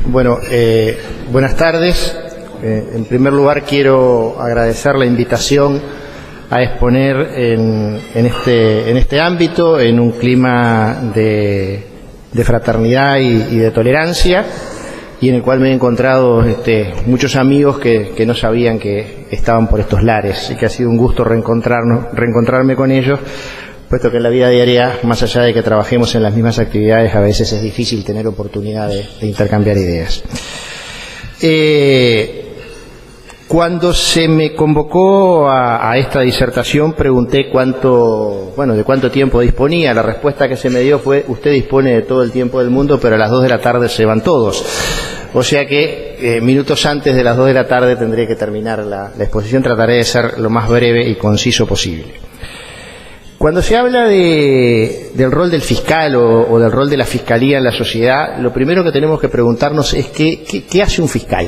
Bueno, buenas tardes. En primer lugar quiero agradecer la invitación a exponer en este ámbito, en un clima de fraternidad y de tolerancia, y en el cual me he encontrado muchos amigos que no sabían que estaban por estos lares, y que ha sido un gusto reencontrarme con ellos, puesto que en la vida diaria, más allá de que trabajemos en las mismas actividades, a veces es difícil tener oportunidad de intercambiar ideas. Cuando se me convocó a esta disertación, pregunté de cuánto tiempo disponía. La respuesta que se me dio fue: usted dispone de todo el tiempo del mundo, pero a las 2 de la tarde se van todos. O sea que minutos antes de las 2 de la tarde tendré que terminar la exposición. Trataré de ser lo más breve y conciso posible. Cuando se habla del rol del fiscal o del rol de la fiscalía en la sociedad, lo primero que tenemos que preguntarnos es ¿qué hace un fiscal?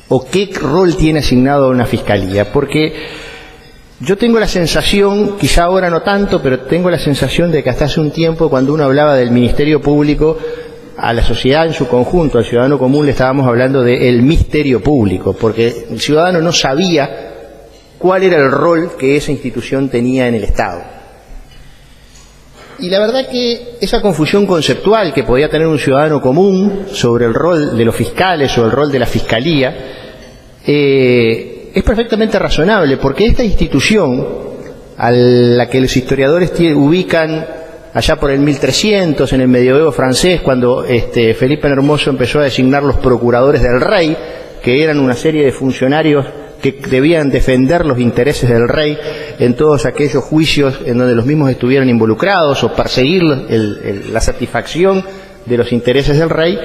¿O qué rol tiene asignado una fiscalía? Porque yo tengo la sensación, quizá ahora no tanto, pero tengo la sensación de que hasta hace un tiempo, cuando uno hablaba del Ministerio Público, a la sociedad en su conjunto, al ciudadano común, le estábamos hablando del misterio público, porque el ciudadano no sabía cuál era el rol que esa institución tenía en el Estado. Y la verdad que esa confusión conceptual que podía tener un ciudadano común sobre el rol de los fiscales o el rol de la fiscalía es perfectamente razonable, porque esta institución, a la que los historiadores ubican allá por el 1300, en el medioevo francés, cuando Felipe el Hermoso empezó a designar los procuradores del rey, que eran una serie de funcionarios que debían defender los intereses del rey en todos aquellos juicios en donde los mismos estuvieran involucrados, o perseguir la satisfacción de los intereses del rey.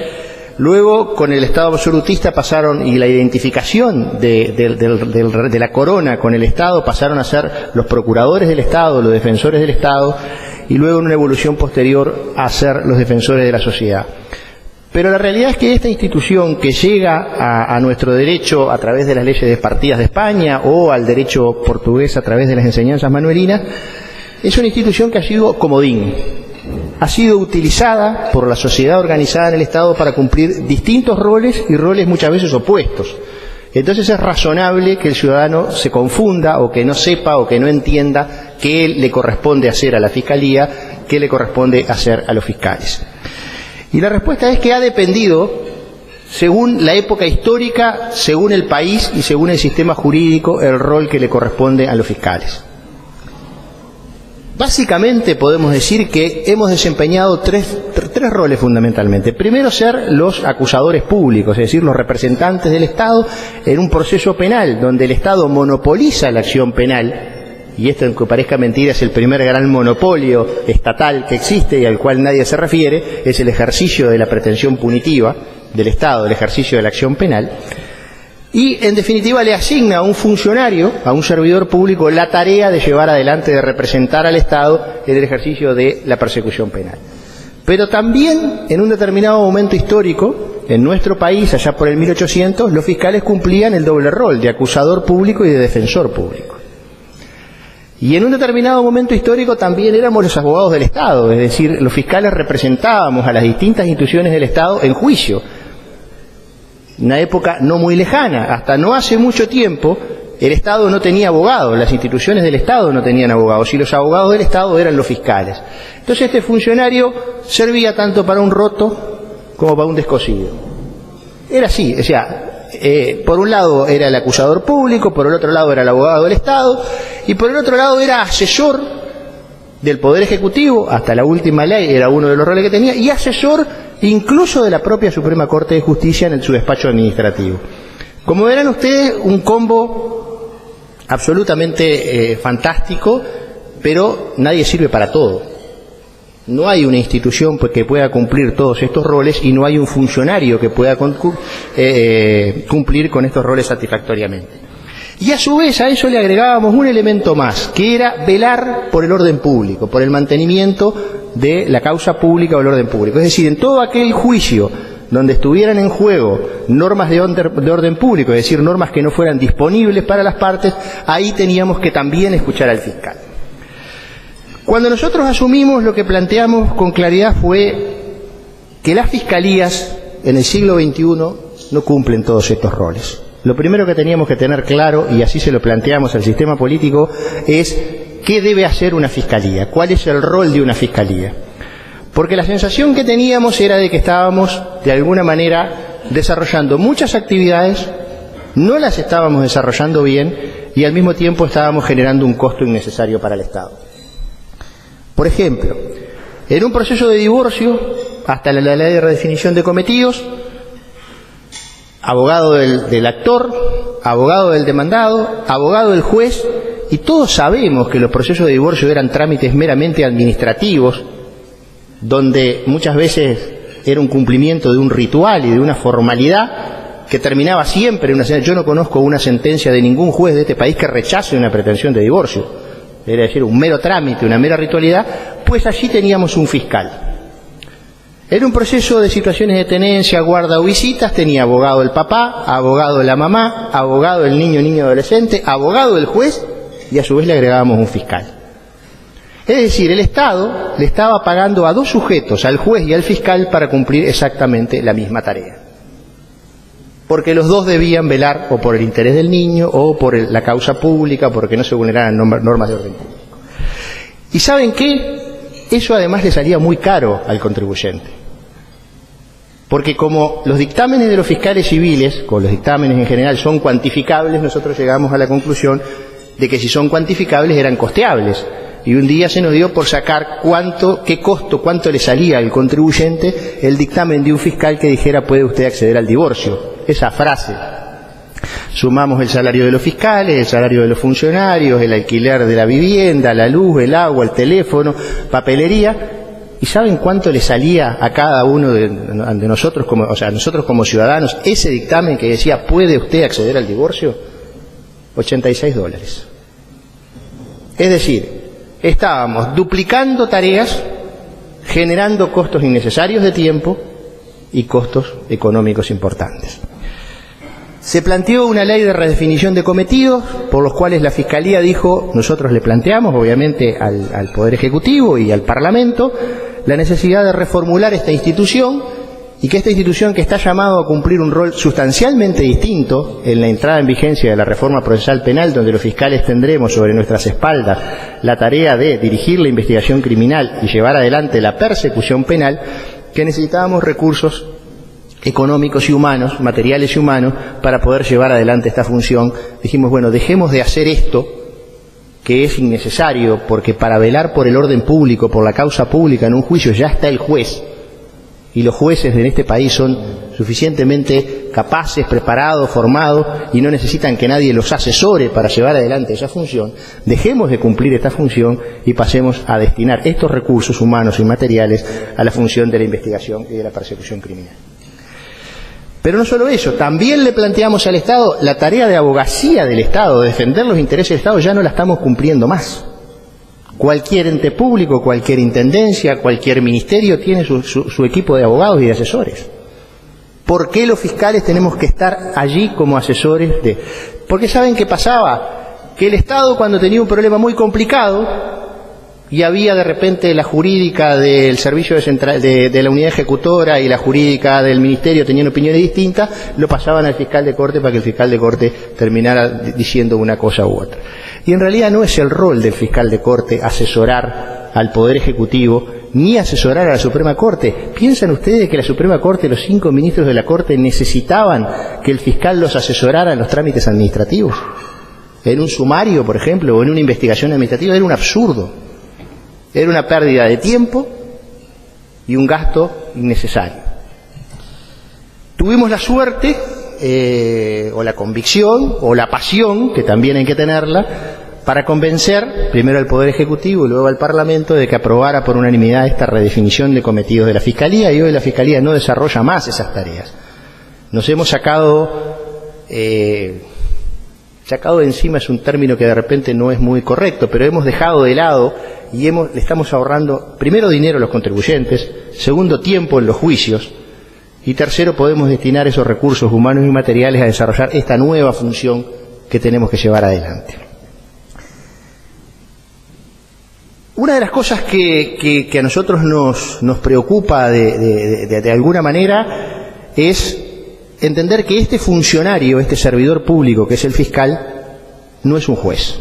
Luego, con el Estado absolutista pasaron, y la identificación de la corona con el Estado, pasaron a ser los procuradores del Estado, los defensores del Estado, y luego en una evolución posterior a ser los defensores de la sociedad. Pero la realidad es que esta institución, que llega a nuestro derecho a través de las leyes despartidas de España o al derecho portugués a través de las enseñanzas manuelinas, es una institución que ha sido comodín. Ha sido utilizada por la sociedad organizada en el Estado para cumplir distintos roles, y roles muchas veces opuestos. Entonces es razonable que el ciudadano se confunda, o que no sepa, o que no entienda qué le corresponde hacer a la Fiscalía, qué le corresponde hacer a los fiscales. Y la respuesta es que ha dependido, según la época histórica, según el país y según el sistema jurídico, el rol que le corresponde a los fiscales. Básicamente podemos decir que hemos desempeñado tres roles fundamentalmente. Primero, ser los acusadores públicos, es decir, los representantes del Estado en un proceso penal, donde el Estado monopoliza la acción penal. Y esto, aunque parezca mentira, es el primer gran monopolio estatal que existe y al cual nadie se refiere, es el ejercicio de la pretensión punitiva del Estado, el ejercicio de la acción penal. Y, en definitiva, le asigna a un funcionario, a un servidor público, la tarea de llevar adelante, de representar al Estado en el ejercicio de la persecución penal. Pero también, en un determinado momento histórico, en nuestro país, allá por el 1800, los fiscales cumplían el doble rol de acusador público y de defensor público. Y en un determinado momento histórico también éramos los abogados del Estado, es decir, los fiscales representábamos a las distintas instituciones del Estado en juicio. Una época no muy lejana, hasta no hace mucho tiempo, el Estado no tenía abogados, las instituciones del Estado no tenían abogados, y los abogados del Estado eran los fiscales. Entonces este funcionario servía tanto para un roto como para un descosido. Era así, o sea, por un lado era el acusador público, por el otro lado era el abogado del Estado, y por el otro lado era asesor del Poder Ejecutivo, hasta la última ley era uno de los roles que tenía, y asesor incluso de la propia Suprema Corte de Justicia en su despacho administrativo. Como verán ustedes, un combo absolutamente fantástico, pero nadie sirve para todo. No hay una institución que pueda cumplir todos estos roles, y no hay un funcionario que pueda cumplir con estos roles satisfactoriamente. Y a su vez a eso le agregábamos un elemento más, que era velar por el orden público, por el mantenimiento de la causa pública o el orden público. Es decir, en todo aquel juicio donde estuvieran en juego normas de orden público, es decir, normas que no fueran disponibles para las partes, ahí teníamos que también escuchar al fiscal. Cuando nosotros asumimos, lo que planteamos con claridad fue que las fiscalías en el siglo XXI no cumplen todos estos roles. Lo primero que teníamos que tener claro, y así se lo planteamos al sistema político, es qué debe hacer una fiscalía, cuál es el rol de una fiscalía. Porque la sensación que teníamos era de que estábamos, de alguna manera, desarrollando muchas actividades, no las estábamos desarrollando bien y al mismo tiempo estábamos generando un costo innecesario para el Estado. Por ejemplo, en un proceso de divorcio, hasta la ley de redefinición de cometidos, abogado del actor, abogado del demandado, abogado del juez, y todos sabemos que los procesos de divorcio eran trámites meramente administrativos, donde muchas veces era un cumplimiento de un ritual y de una formalidad que terminaba siempre en una sentencia. Yo no conozco una sentencia de ningún juez de este país que rechace una pretensión de divorcio, es decir, un mero trámite, una mera ritualidad. Pues allí teníamos un fiscal. En un proceso de situaciones de tenencia, guarda o visitas, tenía abogado del papá, abogado de la mamá, abogado del niño adolescente, abogado del juez, y a su vez le agregábamos un fiscal. Es decir, el Estado le estaba pagando a dos sujetos, al juez y al fiscal, para cumplir exactamente la misma tarea. Porque los dos debían velar o por el interés del niño o por la causa pública, porque no se vulneraran normas de orden público. ¿Y saben qué? Eso además le salía muy caro al contribuyente. Porque como los dictámenes de los fiscales civiles, con los dictámenes en general, son cuantificables, nosotros llegamos a la conclusión de que si son cuantificables eran costeables. Y un día se nos dio por sacar qué costo, cuánto le salía al contribuyente el dictamen de un fiscal que dijera puede usted acceder al divorcio. Esa frase. Sumamos el salario de los fiscales, el salario de los funcionarios, el alquiler de la vivienda, la luz, el agua, el teléfono, papelería. ¿Y saben cuánto le salía a cada uno de nosotros, nosotros como ciudadanos, ese dictamen que decía puede usted acceder al divorcio? $86. Es decir, estábamos duplicando tareas, generando costos innecesarios de tiempo y costos económicos importantes. Se planteó una ley de redefinición de cometidos, por los cuales la Fiscalía dijo, nosotros le planteamos, obviamente, al Poder Ejecutivo y al Parlamento, la necesidad de reformular esta institución, y que esta institución, que está llamado a cumplir un rol sustancialmente distinto en la entrada en vigencia de la reforma procesal penal, donde los fiscales tendremos sobre nuestras espaldas la tarea de dirigir la investigación criminal y llevar adelante la persecución penal, que necesitábamos recursos económicos y humanos, materiales y humanos, para poder llevar adelante esta función. Dijimos, bueno, dejemos de hacer esto, que es innecesario, porque para velar por el orden público, por la causa pública en un juicio, ya está el juez. Y los jueces en este país son suficientemente capaces, preparados, formados, y no necesitan que nadie los asesore para llevar adelante esa función. Dejemos de cumplir esta función y pasemos a destinar estos recursos humanos y materiales a la función de la investigación y de la persecución criminal. Pero no solo eso, también le planteamos al Estado la tarea de abogacía del Estado, de defender los intereses del Estado, ya no la estamos cumpliendo más. Cualquier ente público, cualquier intendencia, cualquier ministerio tiene su equipo de abogados y de asesores. ¿Por qué los fiscales tenemos que estar allí como asesores de? Porque ¿saben qué pasaba? Que el Estado, cuando tenía un problema muy complicado y había de repente la jurídica del servicio de la unidad ejecutora y la jurídica del ministerio tenían opiniones distintas, lo pasaban al fiscal de corte para que el fiscal de corte terminara diciendo una cosa u otra. Y en realidad no es el rol del fiscal de corte asesorar al Poder Ejecutivo ni asesorar a la Suprema Corte. ¿Piensan ustedes que la Suprema Corte, los 5 ministros de la Corte, necesitaban que el fiscal los asesorara en los trámites administrativos? En un sumario, por ejemplo, o en una investigación administrativa, era un absurdo. Era una pérdida de tiempo y un gasto innecesario. Tuvimos la suerte, o la convicción, o la pasión, que también hay que tenerla, para convencer primero al Poder Ejecutivo y luego al Parlamento de que aprobara por unanimidad esta redefinición de cometidos de la Fiscalía, y hoy la Fiscalía no desarrolla más esas tareas. Nos hemos sacado de encima, es un término que de repente no es muy correcto, pero hemos dejado de lado y le estamos ahorrando, primero, dinero a los contribuyentes, segundo, tiempo en los juicios, y tercero, podemos destinar esos recursos humanos y materiales a desarrollar esta nueva función que tenemos que llevar adelante. Una de las cosas que a nosotros nos preocupa de alguna manera es entender que este funcionario, este servidor público que es el fiscal, no es un juez.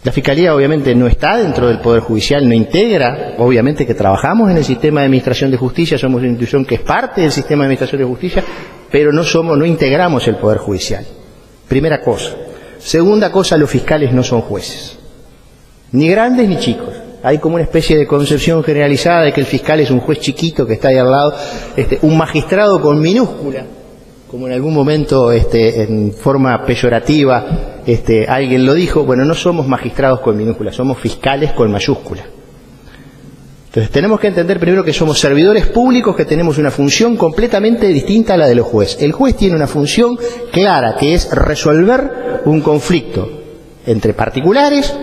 La Fiscalía obviamente no está dentro del Poder Judicial, no integra, obviamente que trabajamos en el sistema de administración de justicia, somos una institución que es parte del sistema de administración de justicia, pero no integramos el Poder Judicial. Primera cosa. Segunda cosa, los fiscales no son jueces, ni grandes ni chicos. Hay como una especie de concepción generalizada de que el fiscal es un juez chiquito que está ahí al lado, un magistrado con minúscula, como en algún momento en forma peyorativa alguien lo dijo. Bueno, no somos magistrados con minúscula, somos fiscales con mayúscula. Entonces tenemos que entender primero que somos servidores públicos que tenemos una función completamente distinta a la de los jueces. El juez tiene una función clara, que es resolver un conflicto entre particulares,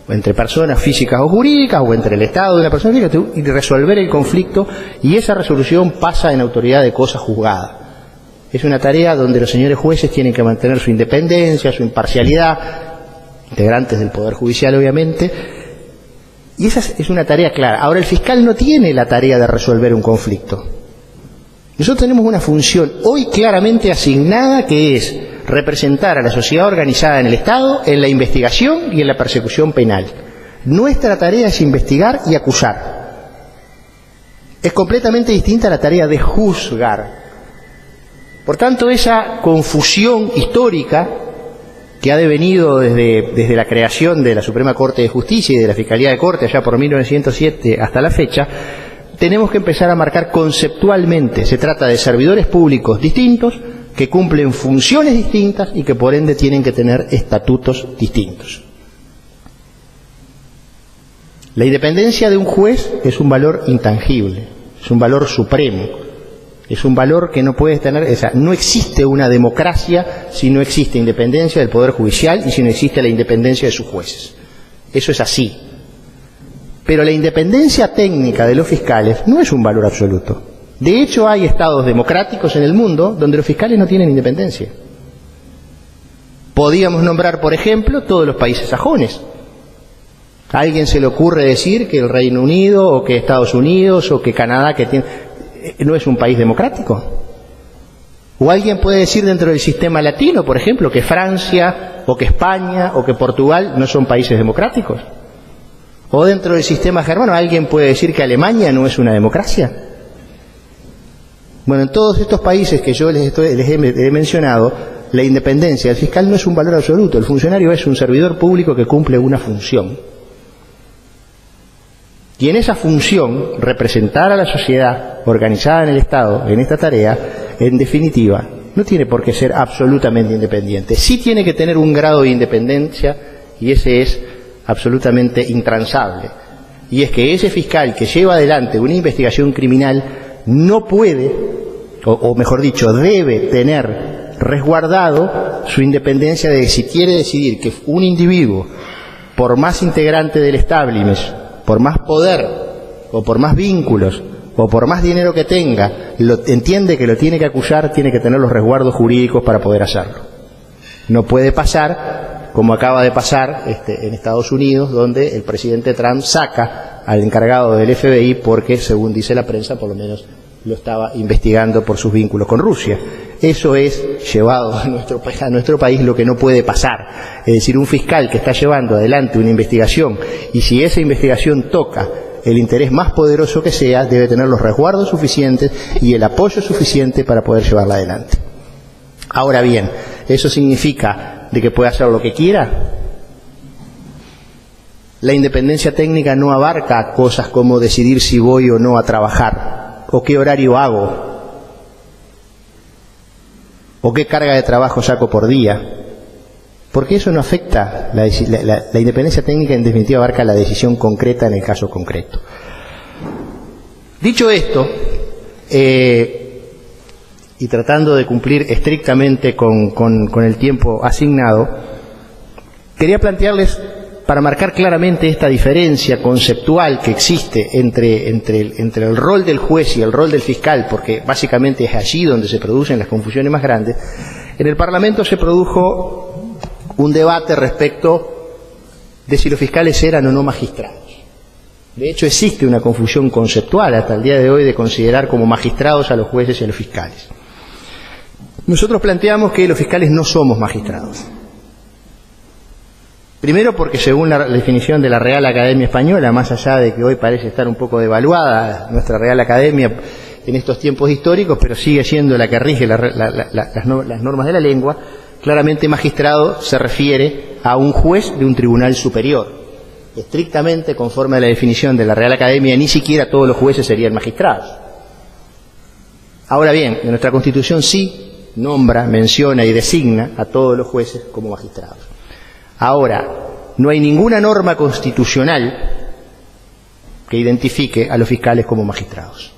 o entre personas físicas o jurídicas, o entre el Estado y una persona física, y resolver el conflicto, y esa resolución pasa en autoridad de cosa juzgada. Es una tarea donde los señores jueces tienen que mantener su independencia, su imparcialidad, integrantes del Poder Judicial obviamente, y esa es una tarea clara. Ahora, el fiscal no tiene la tarea de resolver un conflicto. Nosotros tenemos una función hoy claramente asignada, que es representar a la sociedad organizada en el Estado en la investigación y en la persecución penal. Nuestra tarea es investigar y acusar. Es completamente distinta a la tarea de juzgar. Por tanto, esa confusión histórica que ha devenido desde la creación de la Suprema Corte de Justicia y de la Fiscalía de Corte allá por 1907 hasta la fecha, tenemos que empezar a marcar conceptualmente. Se trata de servidores públicos distintos que cumplen funciones distintas y que por ende tienen que tener estatutos distintos. La independencia de un juez es un valor intangible, es un valor supremo, es un valor que no puede tener, o sea, no existe una democracia si no existe independencia del Poder Judicial y si no existe la independencia de sus jueces. Eso es así. Pero la independencia técnica de los fiscales no es un valor absoluto. De hecho, hay estados democráticos en el mundo donde los fiscales no tienen independencia. Podíamos nombrar, por ejemplo, todos los países sajones. ¿A alguien se le ocurre decir que el Reino Unido o que Estados Unidos o que Canadá no es un país democrático? ¿O alguien puede decir dentro del sistema latino, por ejemplo, que Francia o que España o que Portugal no son países democráticos? ¿O dentro del sistema germano alguien puede decir que Alemania no es una democracia? Bueno, en todos estos países que yo les he mencionado, la independencia del fiscal no es un valor absoluto. El funcionario es un servidor público que cumple una función. Y en esa función, representar a la sociedad organizada en el Estado, en esta tarea, en definitiva, no tiene por qué ser absolutamente independiente. Sí tiene que tener un grado de independencia, y ese es absolutamente intransable. Y es que ese fiscal que lleva adelante una investigación criminal no puede, o mejor dicho, debe tener resguardado su independencia de que si quiere decidir que un individuo, por más integrante del establishment, por más poder, o por más vínculos, o por más dinero que tenga, entiende que lo tiene que acusar, tiene que tener los resguardos jurídicos para poder hacerlo. No puede pasar, como acaba de pasar en Estados Unidos, donde el presidente Trump saca al encargado del FBI porque, según dice la prensa, por lo menos lo estaba investigando por sus vínculos con Rusia. Eso es, llevado a nuestro país, lo que no puede pasar. Es decir, un fiscal que está llevando adelante una investigación, y si esa investigación toca el interés más poderoso que sea, debe tener los resguardos suficientes y el apoyo suficiente para poder llevarla adelante. Ahora bien, ¿eso significa de que puede hacer lo que quiera? La independencia técnica no abarca cosas como decidir si voy o no a trabajar, o qué horario hago, o qué carga de trabajo saco por día, porque eso no afecta. La independencia técnica, en definitiva, abarca la decisión concreta en el caso concreto. Dicho esto, y tratando de cumplir estrictamente con el tiempo asignado, quería plantearles, para marcar claramente esta diferencia conceptual que existe entre el rol del juez y el rol del fiscal, porque básicamente es allí donde se producen las confusiones más grandes. En el Parlamento se produjo un debate respecto de si los fiscales eran o no magistrados. De hecho, existe una confusión conceptual hasta el día de hoy de considerar como magistrados a los jueces y a los fiscales. Nosotros planteamos que los fiscales no somos magistrados. Primero porque según la definición de la Real Academia Española, más allá de que hoy parece estar un poco devaluada nuestra Real Academia en estos tiempos históricos, pero sigue siendo la que rige las normas de la lengua, claramente magistrado se refiere a un juez de un tribunal superior. Estrictamente, conforme a la definición de la Real Academia, ni siquiera todos los jueces serían magistrados. Ahora bien, en nuestra Constitución sí nombra, menciona y designa a todos los jueces como magistrados. Ahora, no hay ninguna norma constitucional que identifique a los fiscales como magistrados.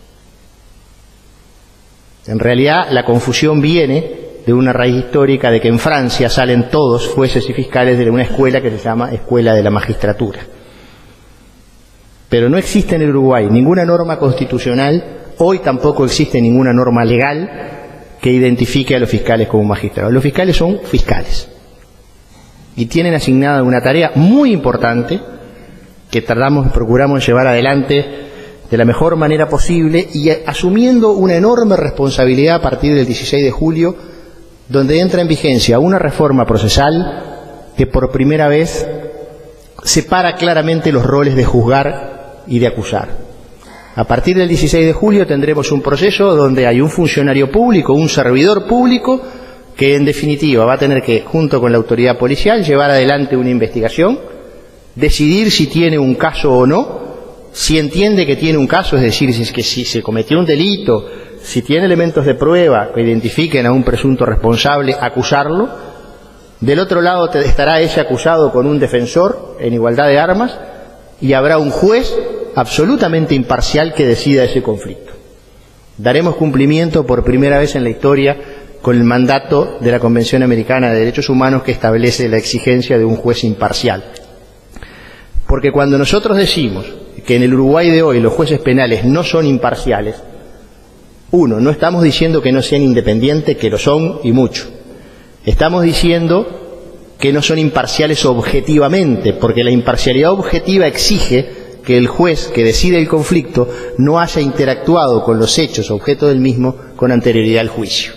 En realidad, la confusión viene de una raíz histórica de que en Francia salen todos jueces y fiscales de una escuela que se llama Escuela de la Magistratura. Pero no existe en el Uruguay ninguna norma constitucional, hoy tampoco existe ninguna norma legal que identifique a los fiscales como magistrados. Los fiscales son fiscales y tienen asignada una tarea muy importante que procuramos llevar adelante de la mejor manera posible y asumiendo una enorme responsabilidad a partir del 16 de julio, donde entra en vigencia una reforma procesal que por primera vez separa claramente los roles de juzgar y de acusar. A partir del 16 de julio tendremos un proceso donde hay un funcionario público, un servidor público, que en definitiva va a tener que, junto con la autoridad policial, llevar adelante una investigación, decidir si tiene un caso o no, si entiende que tiene un caso, es decir, si se cometió un delito, si tiene elementos de prueba que identifiquen a un presunto responsable, acusarlo. Del otro lado estará ese acusado con un defensor en igualdad de armas y habrá un juez absolutamente imparcial que decida ese conflicto. Daremos cumplimiento por primera vez en la historia con el mandato de la Convención Americana de Derechos Humanos que establece la exigencia de un juez imparcial. Porque cuando nosotros decimos que en el Uruguay de hoy los jueces penales no son imparciales, no estamos diciendo que no sean independientes, que lo son y mucho. Estamos diciendo que no son imparciales objetivamente, porque la imparcialidad objetiva exige que el juez que decide el conflicto no haya interactuado con los hechos objeto del mismo con anterioridad al juicio.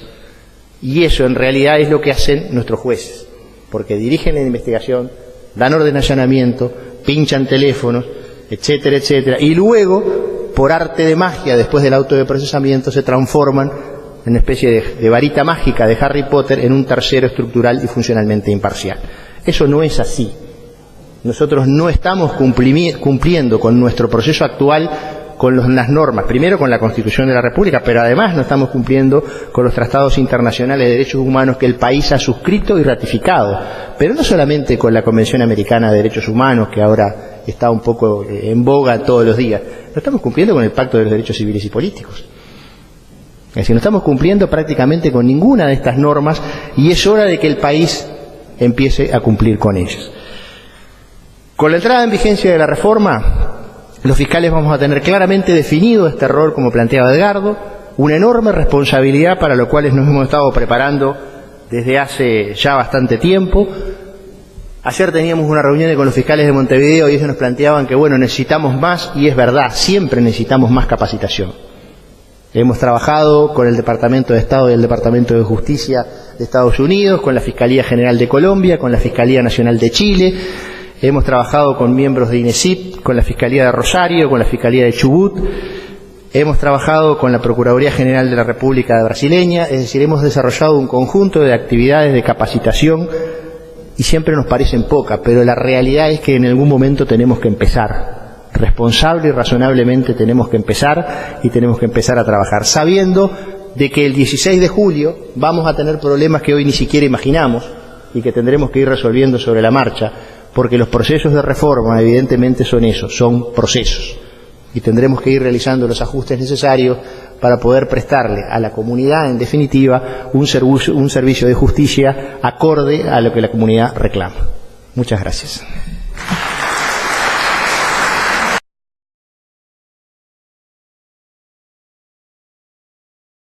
Y eso en realidad es lo que hacen nuestros jueces, porque dirigen la investigación, dan orden de allanamiento, pinchan teléfonos, etcétera, etcétera, y luego, por arte de magia, después del auto de procesamiento, se transforman en una especie de varita mágica de Harry Potter en un tercero estructural y funcionalmente imparcial. Eso no es así. Nosotros no estamos cumpliendo con nuestro proceso actual con las normas, primero con la Constitución de la República, pero además no estamos cumpliendo con los tratados internacionales de derechos humanos que el país ha suscrito y ratificado, pero no solamente con la Convención Americana de Derechos Humanos, que ahora está un poco en boga todos los días, no estamos cumpliendo con el Pacto de los Derechos Civiles y Políticos. Es decir, no estamos cumpliendo prácticamente con ninguna de estas normas y es hora de que el país empiece a cumplir con ellas. Con la entrada en vigencia de la reforma, los fiscales vamos a tener claramente definido este rol, como planteaba Edgardo, una enorme responsabilidad para lo cual nos hemos estado preparando desde hace ya bastante tiempo. Ayer teníamos una reunión con los fiscales de Montevideo y ellos nos planteaban que, necesitamos más, y es verdad, siempre necesitamos más capacitación. Hemos trabajado con el Departamento de Estado y el Departamento de Justicia de Estados Unidos, con la Fiscalía General de Colombia, con la Fiscalía Nacional de Chile. Hemos trabajado con miembros de INESIP, con la Fiscalía de Rosario, con la Fiscalía de Chubut. Hemos trabajado con la Procuraduría General de la República Brasileña. Es decir, hemos desarrollado un conjunto de actividades de capacitación y siempre nos parecen pocas, pero la realidad es que en algún momento tenemos que empezar. Responsable y razonablemente tenemos que empezar y tenemos que empezar a trabajar, sabiendo de que el 16 de julio vamos a tener problemas que hoy ni siquiera imaginamos y que tendremos que ir resolviendo sobre la marcha, porque los procesos de reforma evidentemente son eso, son procesos, y tendremos que ir realizando los ajustes necesarios para poder prestarle a la comunidad, en definitiva, un servicio de justicia acorde a lo que la comunidad reclama. Muchas gracias.